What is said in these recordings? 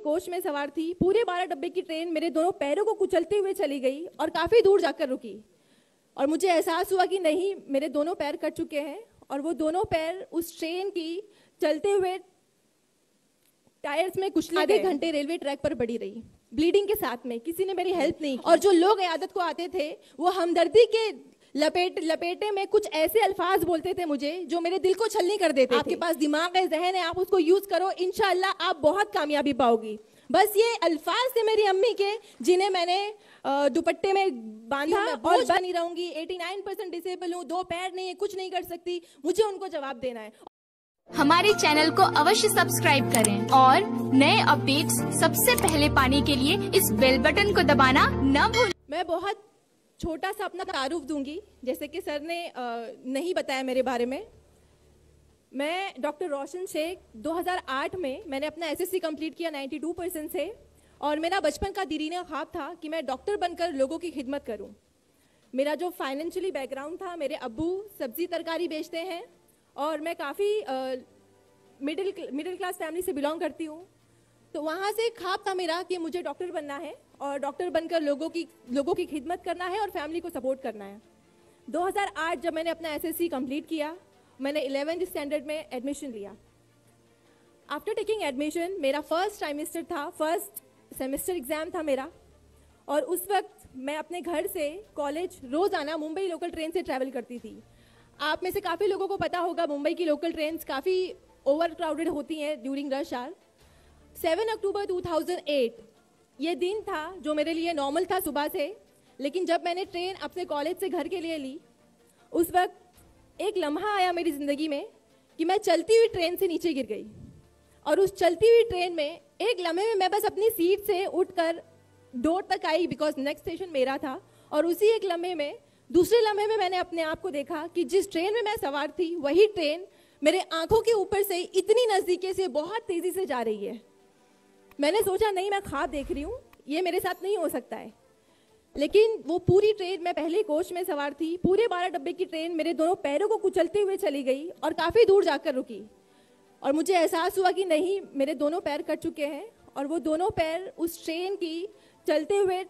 Coach में सवार थी। पूरे 12 डब्बे की ट्रेन मेरे दोनों पैरों को कुचलते हुए चली गई और काफ़ी दूर जाकर रुकी और मुझे एहसास हुआ कि नहीं, मेरे दोनों पैर कट चुके हैं और वो दोनों पैर उस ट्रेन की चलते हुए टायर्स में कुचले आधे घंटे रेलवे ट्रैक पर पड़ी रही, ब्लीडिंग के साथ में। किसी ने मेरी हेल्प नहीं की और जो लोग इयादत को आते थे वो हमदर्दी के लपेटे में कुछ ऐसे अल्फाज बोलते थे मुझे जो मेरे दिल को छलनी कर देते थे। आपके पास दिमाग है, जहन है, आप उसको यूज करो, इंशाअल्लाह आप बहुत कामयाबी पाओगी। बस ये अल्फाज थे मेरी अम्मी के जिन्हें मैंने दुपट्टे में बांधा और बनी रहूंगी। 89% डिसेबल हूँ, 2 पैर नहीं है, कुछ नहीं कर सकती, मुझे उनको जवाब देना है। हमारे चैनल को अवश्य सब्सक्राइब करें और नए अपडेट्स सबसे पहले पाने के लिए इस बेल बटन को दबाना न भूलें। मैं बहुत छोटा सा अपना तारुफ दूंगी, जैसे कि सर ने नहीं बताया मेरे बारे में। मैं डॉक्टर रोशन शेख 2008 में मैंने अपना एसएससी कंप्लीट किया 92% से और मेरा बचपन का दिरीना ख्वाब था कि मैं डॉक्टर बनकर लोगों की खिदमत करूं। मेरा जो फाइनेंशियली बैकग्राउंड था, मेरे अब्बू सब्जी तरकारी बेचते हैं और मैं काफ़ी मिडिल क्लास फैमिली से बिलोंग करती हूँ। तो वहाँ से ख्वाब था मेरा कि मुझे डॉक्टर बनना है और डॉक्टर बनकर लोगों की खिदमत करना है और फैमिली को सपोर्ट करना है। 2008 जब मैंने अपना एसएससी कंप्लीट किया, मैंने 11th स्टैंडर्ड में एडमिशन लिया। आफ्टर टेकिंग एडमिशन मेरा फर्स्ट ट्राइमेस्टर था, फर्स्ट सेमेस्टर एग्ज़ाम था मेरा और उस वक्त मैं अपने घर से कॉलेज रोज़ाना मुंबई लोकल ट्रेन से ट्रैवल करती थी। आप में से काफ़ी लोगों को पता होगा मुंबई की लोकल ट्रेन्स काफ़ी ओवर क्राउडेड होती हैं ड्यूरिंग रश आवर। 7 अक्टूबर 2008 ये दिन था जो मेरे लिए नॉर्मल था सुबह से, लेकिन जब मैंने ट्रेन अपने कॉलेज से घर के लिए ली, उस वक्त एक लम्हा आया मेरी ज़िंदगी में कि मैं चलती हुई ट्रेन से नीचे गिर गई और उस चलती हुई ट्रेन में एक लम्हे में मैं बस अपनी सीट से उठकर डोर तक आई, बिकॉज नेक्स्ट स्टेशन मेरा था। और उसी एक लम्हे में, दूसरे लम्हे में मैंने अपने आप को देखा कि जिस ट्रेन में मैं सवार थी वही ट्रेन मेरे आंखों के ऊपर से इतनी नज़दीकी से बहुत तेज़ी से जा रही है। मैंने सोचा नहीं, मैं ख्वाब देख रही हूँ, ये मेरे साथ नहीं हो सकता है। लेकिन वो पूरी ट्रेन, मैं पहले कोच में सवार थी, पूरे 12 डब्बे की ट्रेन मेरे दोनों पैरों को कुचलते हुए चली गई और काफ़ी दूर जाकर रुकी और मुझे एहसास हुआ कि नहीं, मेरे दोनों पैर कट चुके हैं और वो दोनों पैर उस ट्रेन की चलते हुए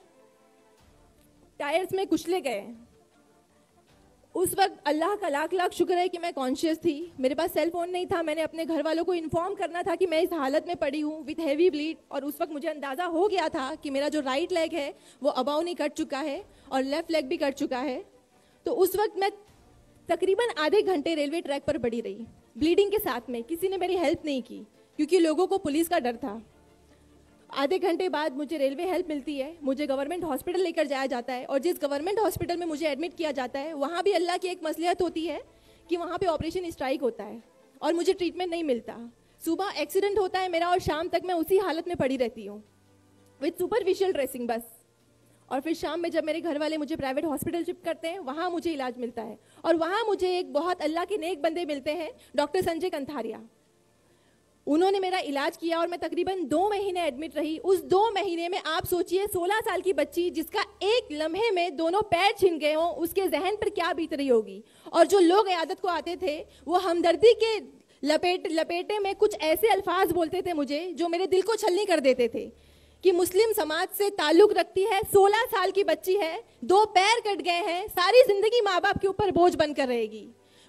टायर्स में कुचले गए। उस वक्त अल्लाह का लाख लाख शुक्र है कि मैं कॉन्शियस थी। मेरे पास सेल फोन नहीं था, मैंने अपने घर वालों को इन्फॉर्म करना था कि मैं इस हालत में पड़ी हूँ विथ हैवी ब्लीड। और उस वक्त मुझे अंदाज़ा हो गया था कि मेरा जो राइट लेग है वो अबाव नहीं कट चुका है और लेफ्ट लेग भी कट चुका है। तो उस वक्त मैं तकरीबन आधे घंटे रेलवे ट्रैक पर पड़ी रही, ब्लीडिंग के साथ में। किसी ने मेरी हेल्प नहीं की क्योंकि लोगों को पुलिस का डर था। आधे घंटे बाद मुझे रेलवे हेल्प मिलती है, मुझे गवर्नमेंट हॉस्पिटल लेकर जाया जाता है और जिस गवर्नमेंट हॉस्पिटल में मुझे एडमिट किया जाता है वहाँ भी अल्लाह की एक मसलियत होती है कि वहाँ पे ऑपरेशन स्ट्राइक होता है और मुझे ट्रीटमेंट नहीं मिलता। सुबह एक्सीडेंट होता है मेरा और शाम तक मैं उसी हालत में पड़ी रहती हूँ विथ सुपरफिशियल ड्रेसिंग बस। और फिर शाम में जब मेरे घर वाले मुझे प्राइवेट हॉस्पिटल शिफ्ट करते हैं, वहाँ मुझे इलाज मिलता है और वहाँ मुझे एक बहुत अल्लाह के नेक बंदे मिलते हैं, डॉक्टर संजय कंथारिया। उन्होंने मेरा इलाज किया और मैं तकरीबन 2 महीने एडमिट रही। उस 2 महीने में आप सोचिए 16 साल की बच्ची जिसका एक लम्हे में दोनों पैर छिन गए हों, उसके जहन पर क्या बीत रही होगी। और जो लोग इयादत को आते थे वो हमदर्दी के लपेटे में कुछ ऐसे अल्फाज बोलते थे मुझे जो मेरे दिल को छलनी कर देते थे कि मुस्लिम समाज से ताल्लुक़ रखती है, 16 साल की बच्ची है, 2 पैर कट गए हैं, सारी ज़िंदगी माँ बाप के ऊपर बोझ बनकर रहेगी।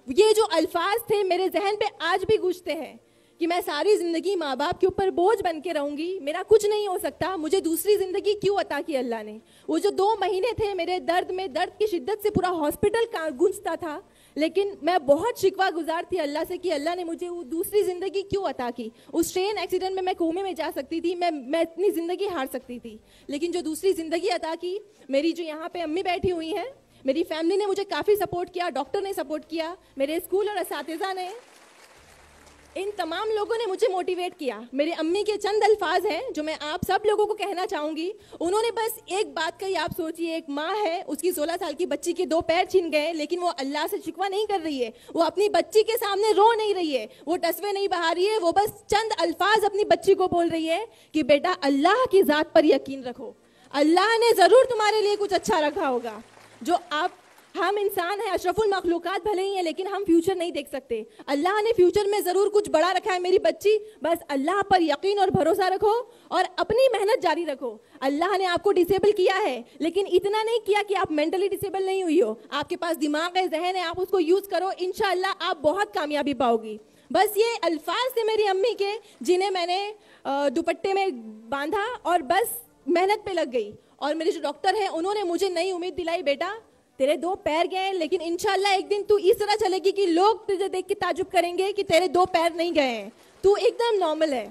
ये जो अल्फाज थे मेरे जहन पे आज भी गूंजते हैं कि मैं सारी ज़िंदगी माँ बाप के ऊपर बोझ बन के रहूँगी, मेरा कुछ नहीं हो सकता, मुझे दूसरी ज़िंदगी क्यों अता की अल्लाह ने। वो जो 2 महीने थे मेरे दर्द की शिद्दत से पूरा हॉस्पिटल गूंजता था, लेकिन मैं बहुत शिकवा गुजार थी अल्लाह से कि अल्लाह ने मुझे वो दूसरी ज़िंदगी क्यों अता की। उस ट्रेन एक्सीडेंट में मैं कोमे में जा सकती थी, मैं इतनी ज़िंदगी हार सकती थी, लेकिन जो दूसरी ज़िंदगी अता की, मेरी जो यहाँ पे अम्मी बैठी हुई हैं, मेरी फैमिली ने मुझे काफ़ी सपोर्ट किया, डॉक्टर ने सपोर्ट किया, मेरे स्कूल और असातिज़ा ने, इन तमाम लोगों ने मुझे मोटिवेट किया। मेरे अम्मी के चंद अल्फाज हैं जो मैं आप सब लोगों को कहना चाहूँगी। उन्होंने बस एक बात कही, आप सोचिए, एक माँ है, उसकी 16 साल की बच्ची के 2 पैर छिन गए, लेकिन वो अल्लाह से शिकवा नहीं कर रही है, वो अपनी बच्ची के सामने रो नहीं रही है, वो टसवे नहीं बहा रही है, वो बस चंद अल्फाज अपनी बच्ची को बोल रही है कि बेटा अल्लाह की ज़ात पर यकीन रखो, अल्लाह ने ज़रूर तुम्हारे लिए कुछ अच्छा रखा होगा। जो आप हम इंसान हैं, अशरफुल मखलूकात भले ही हैं, लेकिन हम फ्यूचर नहीं देख सकते। अल्लाह ने फ्यूचर में ज़रूर कुछ बड़ा रखा है मेरी बच्ची, बस अल्लाह पर यकीन और भरोसा रखो और अपनी मेहनत जारी रखो। अल्लाह ने आपको डिसेबल किया है, लेकिन इतना नहीं किया कि आप मेंटली डिसेबल नहीं हुई हो। आपके पास दिमाग है, जहन है, आप उसको यूज़ करो, इंशाअल्लाह आप बहुत कामयाबी पाओगी। बस ये अल्फाज थे मेरी अम्मी के, जिन्हें मैंने दुपट्टे में बांधा और बस मेहनत पे लग गई। और मेरे जो डॉक्टर हैं उन्होंने मुझे नई उम्मीद दिलाई, बेटा तेरे 2 पैर गए लेकिन इंशाल्लाह एक दिन तू इस तरह चलेगी कि लोग तुझे देख के ताजुब करेंगे कि तेरे 2 पैर नहीं गए हैं, तू एकदम नॉर्मल है।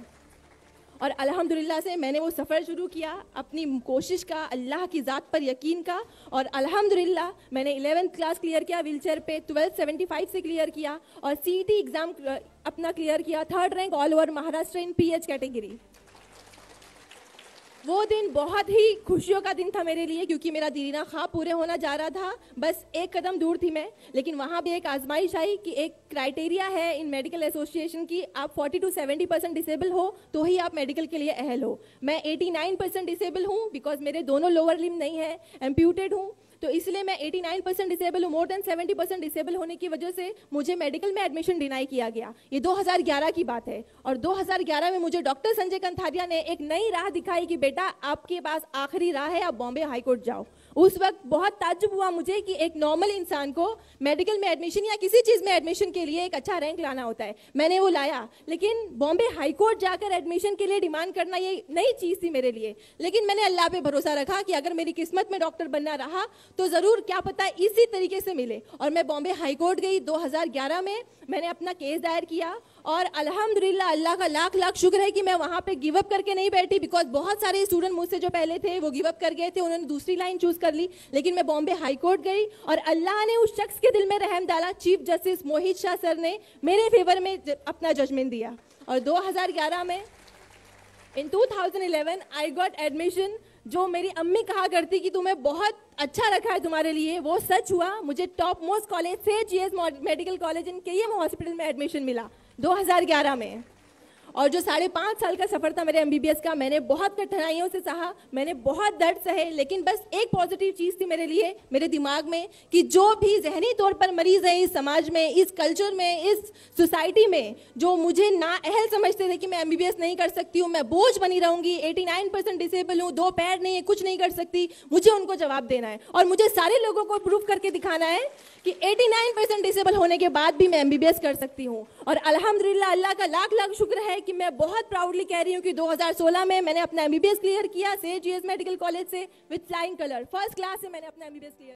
और अल्हम्दुलिल्लाह से मैंने वो सफ़र शुरू किया अपनी कोशिश का, अल्लाह की ज़ात पर यकीन का, और अल्हम्दुलिल्लाह मैंने 11th क्लास क्लियर किया व्हीलचेयर पे, 1275 से क्लियर किया और CET एग्ज़ाम अपना क्लियर किया, 3rd rank all over Maharashtra in PH category. वो दिन बहुत ही खुशियों का दिन था मेरे लिए, क्योंकि मेरा दीना ख्वाब पूरे होना जा रहा था। बस एक कदम दूर थी मैं, लेकिन वहाँ भी एक आजमाइश आई कि एक क्राइटेरिया है इन मेडिकल एसोसिएशन की, आप 40 to 70% डिसेबल हो तो ही आप मेडिकल के लिए अहल हो। मैं 89% डिसेबल हूँ, बिकॉज मेरे दोनों लोअर लिम्ब नहीं है, एम्प्यूटेड हूँ, तो इसलिए मैं 89% डिसेबल हूँ। मोर देन 70% डिसेबल होने की वजह से मुझे मेडिकल में एडमिशन डिनाई किया गया। ये 2011 की बात है, और 2011 में मुझे डॉक्टर संजय कंथारिया ने एक नई राह दिखाई कि बेटा आपके पास आखिरी राह है, आप बॉम्बे हाई कोर्ट जाओ। उस वक्त बहुत ताज्जुब हुआ मुझे कि एक नॉर्मल इंसान को मेडिकल में एडमिशन या किसी चीज़ में एडमिशन के लिए एक अच्छा रैंक लाना होता है। मैंने वो लाया, लेकिन बॉम्बे हाई कोर्ट जाकर एडमिशन के लिए डिमांड करना ये नई चीज़ थी मेरे लिए। लेकिन मैंने अल्लाह पे भरोसा रखा कि अगर मेरी किस्मत में डॉक्टर बनना रहा तो ज़रूर क्या पता इसी तरीके से मिले। और मैं बॉम्बे हाई कोर्ट गई 2011 में, मैंने अपना केस दायर किया और अल्हम्दुलिल्लाह अल्लाह का लाख लाख शुक्र है कि मैं वहाँ पे गिव अप करके नहीं बैठी, बिकॉज बहुत सारे स्टूडेंट मुझसे जो पहले थे वो गिव अप कर गए थे, उन्होंने दूसरी लाइन चूज कर ली। लेकिन मैं बॉम्बे हाई कोर्ट गई और अल्लाह ने उस शख्स के दिल में रहम डाला, चीफ जस्टिस मोहित शाह सर ने मेरे फेवर में अपना जजमेंट दिया। और 2011 में इन 2011 आई गॉट एडमिशन। जो मेरी अम्मी कहा करती कि तुम्हें बहुत अच्छा रखा है तुम्हारे लिए, वो सच हुआ। मुझे टॉप मोस्ट कॉलेज से GS medical college in KEM hospital में एडमिशन मिला 2011 में। और जो 5.5 साल का सफ़र था मेरे MBBS का, मैंने बहुत कठिनाइयों से सहा, मैंने बहुत दर्द सहे, लेकिन बस एक पॉजिटिव चीज़ थी मेरे लिए, मेरे दिमाग में, कि जो भी जहनी तौर पर मरीज़ है इस समाज में, इस कल्चर में, इस सोसाइटी में, जो मुझे ना अहल समझते थे कि मैं MBBS नहीं कर सकती हूँ, मैं बोझ बनी रहूँगी, 89% डिसेबल हूँ, 2 पैर नहीं है, कुछ नहीं कर सकती, मुझे उनको जवाब देना है। और मुझे सारे लोगों को प्रूफ करके दिखाना है कि 89% डिसेबल होने के बाद भी मैं MBBS कर सकती हूँ। और अल्हम्दुलिल्लाह अल्लाह का लाख लाख शुक्र है कि मैं बहुत प्राउडली कह रही हूँ कि 2016 में मैंने अपना MBBS क्लियर किया GS मेडिकल कॉलेज से with flying colour. 1st class से मैंने अपना MBBS क्लियर